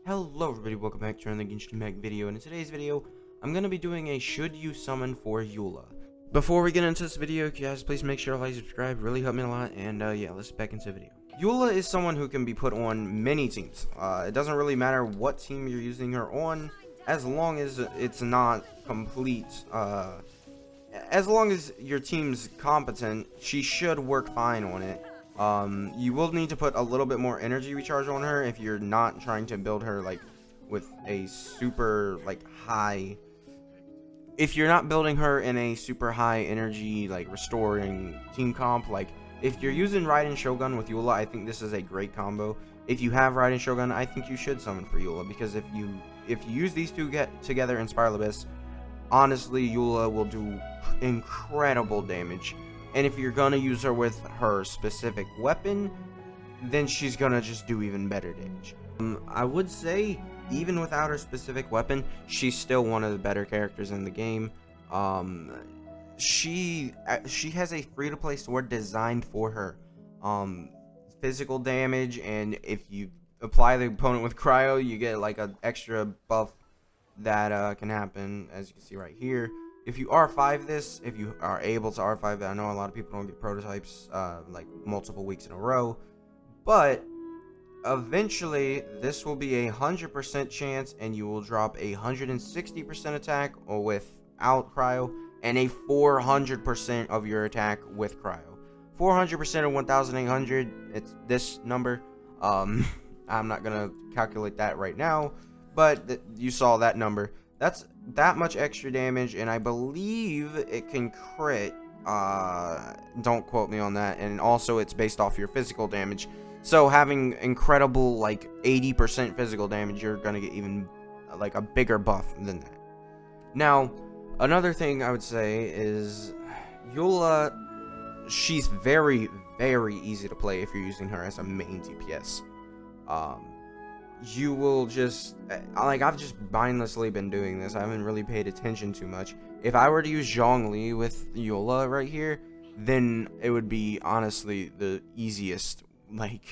Hello everybody, welcome back to another Genshin Impact video, and in today's video, I'm going to be doing a should you summon for Eula. Before we get into this video, guys, please make sure to like, subscribe, really help me a lot, and yeah, let's get back into the video. Eula is someone who can be put on many teams. It doesn't really matter what team you're using her on, as long as it's not complete, as long as your team's competent, she should work fine on it. You will need to put a little bit more energy recharge on her if you're not trying to build her like with a super high. If you're not building her in a super high energy like restoring team comp, like if you're using Raiden Shogun with Eula, I think this is a great combo. If you have Raiden Shogun, I think you should summon for Eula, because if you use these two together in Spiral Abyss, honestly, Eula will do incredible damage. And if you're gonna use her with her specific weapon, then she's gonna just do even better damage. I would say, even without her specific weapon, she's still one of the better characters in the game. She has a free-to-play sword designed for her. Physical damage, and if you apply the opponent with cryo, you get like an extra buff that can happen, as you can see right here. If you R5 this, if you are able to R5 that, I know a lot of people don't get prototypes like multiple weeks in a row, but eventually this will be 100% chance, and you will drop 160% attack or without cryo, and 400% of your attack with cryo. 400% of 1,800, it's this number. I'm not gonna calculate that right now, but you saw that number. That's that much extra damage, and I believe it can crit. Don't quote me on that. And also, it's based off your physical damage. So having incredible like 80% physical damage, you're gonna get even like a bigger buff than that. Now, another thing I would say is Eula. She's very, very easy to play if you're using her as a main DPS. You will just, like, I've just mindlessly been doing this. I haven't really paid attention too much. If I were to use Zhongli with Eula right here, then it would be honestly the easiest. Like,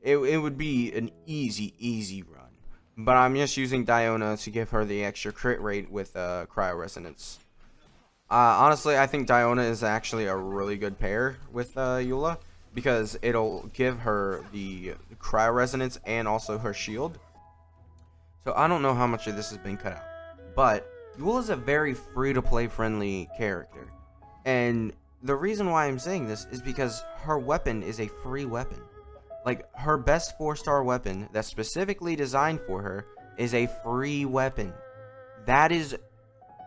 it would be an easy run. But I'm just using Diona to give her the extra crit rate with Cryo Resonance. Honestly, I think Diona is actually a really good pair with Eula, because it'll give her the cryo resonance and also her shield. So I don't know how much of this has been cut out, but Eula is a very free-to-play friendly character, and the reason why I'm saying this is because her weapon is a free weapon. Like, her best 4-star weapon that's specifically designed for her is a free weapon. That is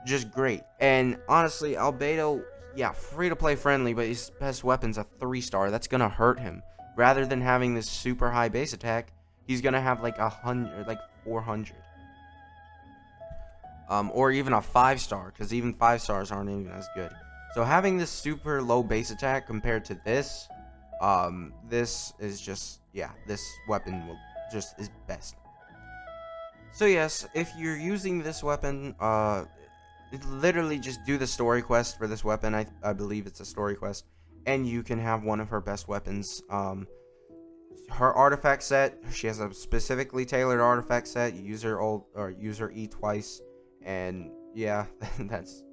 just great. And honestly, Albedo, yeah, free-to-play friendly, but his best weapon's a 3-star. That's gonna hurt him. Rather than having this super high base attack, he's gonna have like 100, like 400. Or even a 5-star, because even 5 stars aren't even as good. So having this super low base attack compared to this, this is just, yeah, this weapon will just is best. So yes, if you're using this weapon, literally just do the story quest for this weapon. I believe it's a story quest, and you can have one of her best weapons. Her artifact set, she has a specifically tailored artifact set. You use her ult or use her E twice, and yeah, that's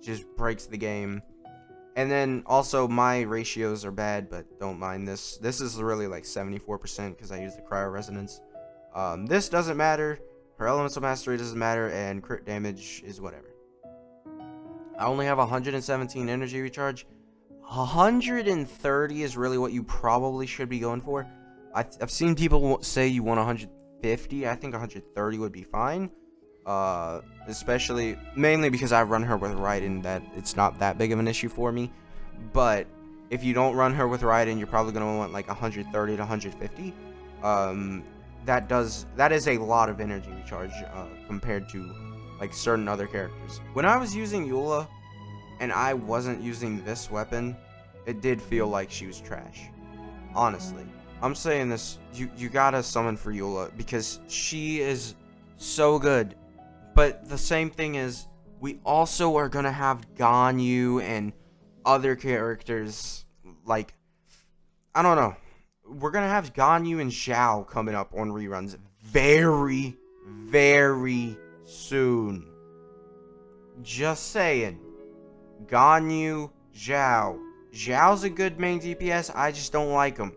just breaks the game. And then also, my ratios are bad, but don't mind this. This is really like 74% because I use the cryo resonance. This doesn't matter. Her elemental mastery doesn't matter, and crit damage is whatever. I only have 117 energy recharge. 130 is really what you probably should be going for. I've seen people say you want 150. I think 130 would be fine. Especially, mainly because I run her with Raiden, that it's not that big of an issue for me. But if you don't run her with Raiden, you're probably going to want like 130 to 150. That is a lot of energy recharge compared to like certain other characters. When I was using Eula and I wasn't using this weapon, it did feel like she was trash. Honestly, I'm saying this, you gotta summon for Eula because she is so good. But the same thing is, we also are gonna have Ganyu and other characters, like, I don't know. We're gonna have Ganyu and Xiao coming up on reruns very, very soon. Just saying. Ganyu, Zhao. Zhao's a good main DPS, I just don't like him.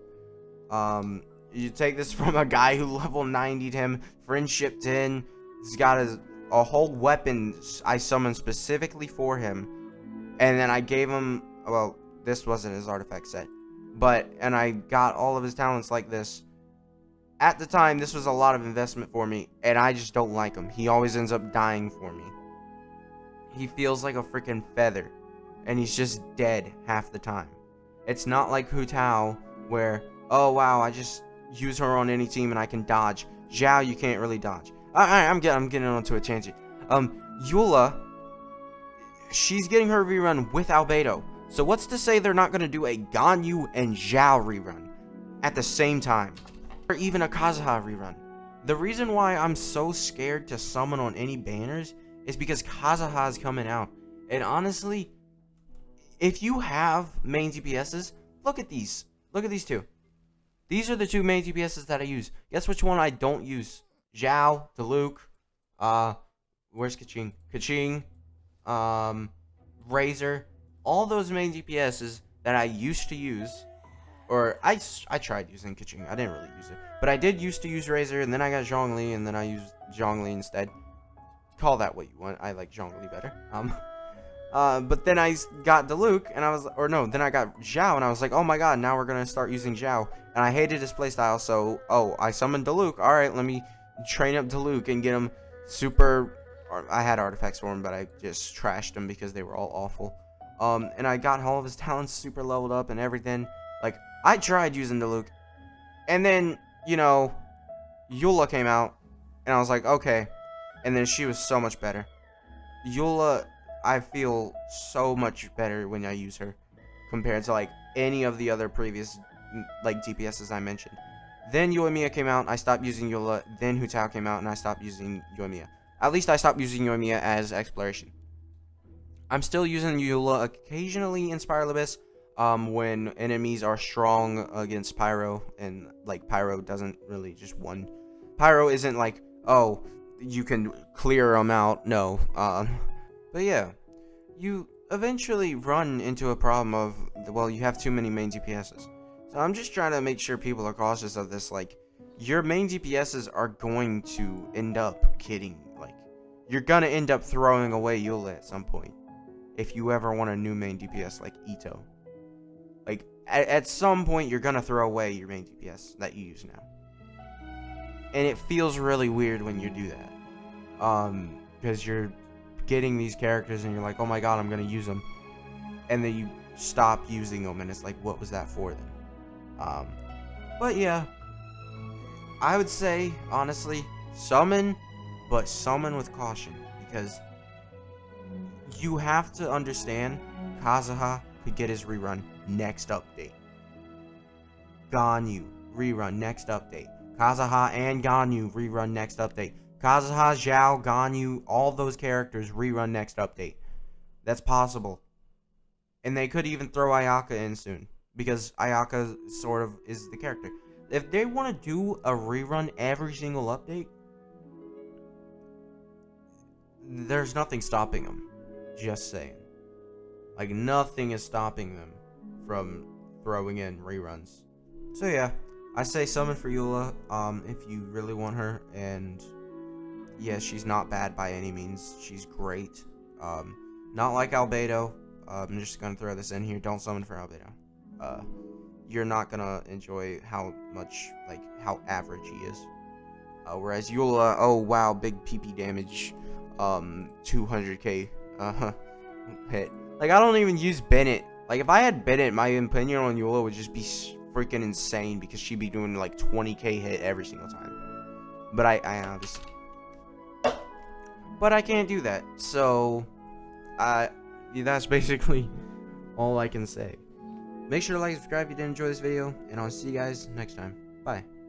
You take this from a guy who level 90'd him, friendship 10. He's got a whole weapon I summoned specifically for him. And then I gave him, well, this wasn't his artifact set. And I got all of his talents like this. At the time, this was a lot of investment for me, and I just don't like him. He always ends up dying for me. He feels like a freaking feather, and he's just dead half the time. It's not like Hu Tao, where, oh wow, I just use her on any team and I can dodge. Zhao, you can't really dodge. I'm getting onto a tangent. Eula, she's getting her rerun with Albedo. So what's to say they're not going to do a Ganyu and Zhao rerun at the same time? Or even a Kazuha rerun. The reason why I'm so scared to summon on any banners is because Kazuha is coming out. And honestly, if you have main DPSs, look at these. Look at these two. These are the two main DPSs that I use. Guess which one I don't use? Zhao, Diluc, where's Kaching? Kaching, Razor. All those main DPSs that I used to use, or I tried using Kaching. I didn't really use it. But I did used to use Razor, and then I got Zhongli, and then I used Zhongli instead. Call that what you want. I like Zhongli better. But then I got Diluc, and I was, or no, then I got Zhao, and I was like, oh my god, now we're gonna start using Zhao. And I hated his playstyle, so, I summoned Diluc. Alright, let me train up Diluc and get him super, I had artifacts for him, but I just trashed them because they were all awful. And I got all of his talents super leveled up and everything. Like, I tried using Diluc, and then, you know, Eula came out, and I was like, okay. And then she was so much better. Eula, I feel so much better when I use her compared to like any of the other previous like DPSs I mentioned. Then Yoimiya came out, I stopped using Eula. Then Hu Tao came out, and I stopped using Yoimiya. At least I stopped using Yoimiya as exploration. I'm still using Eula occasionally in Spiral Abyss when enemies are strong against Pyro, and like Pyro doesn't really just one. Pyro isn't like, oh, you can clear them out. No. But yeah, you eventually run into a problem of, well, you have too many main DPSs. So I'm just trying to make sure people are cautious of this. Like, your main DPSs are going to end up kidding. Like, you're gonna end up throwing away Eula at some point. If you ever want a new main DPS like Ito. Like, at some point, you're gonna throw away your main DPS that you use now. And it feels really weird when you do that. Because you're getting these characters and you're like, oh my god, I'm gonna use them. And then you stop using them, and it's like, what was that for then? But yeah, I would say, honestly, summon, but summon with caution. Because you have to understand, Kazuha could get his rerun next update. Ganyu, rerun next update. Kazuha and Ganyu, rerun next update. Kazuha, Zhao, Ganyu, all those characters, rerun next update. That's possible. And they could even throw Ayaka in soon, because Ayaka sort of is the character. If they want to do a rerun every single update, there's nothing stopping them. Just saying. Like, nothing is stopping them from throwing in reruns. So yeah, I say summon for Eula, if you really want her, and yeah, she's not bad by any means. She's great. Not like Albedo. I'm just gonna throw this in here. Don't summon for Albedo. You're not gonna enjoy how much, like, how average he is. Whereas Eula, oh wow, big PP damage, 200k hit. Like, I don't even use Bennett. Like, if I had Bennett, my opinion on Eula would just be freaking insane, because she'd be doing like 20k hit every single time. But I obviously, but I can't do that. So, that's basically all I can say. Make sure to like and subscribe if you did enjoy this video, and I'll see you guys next time. Bye.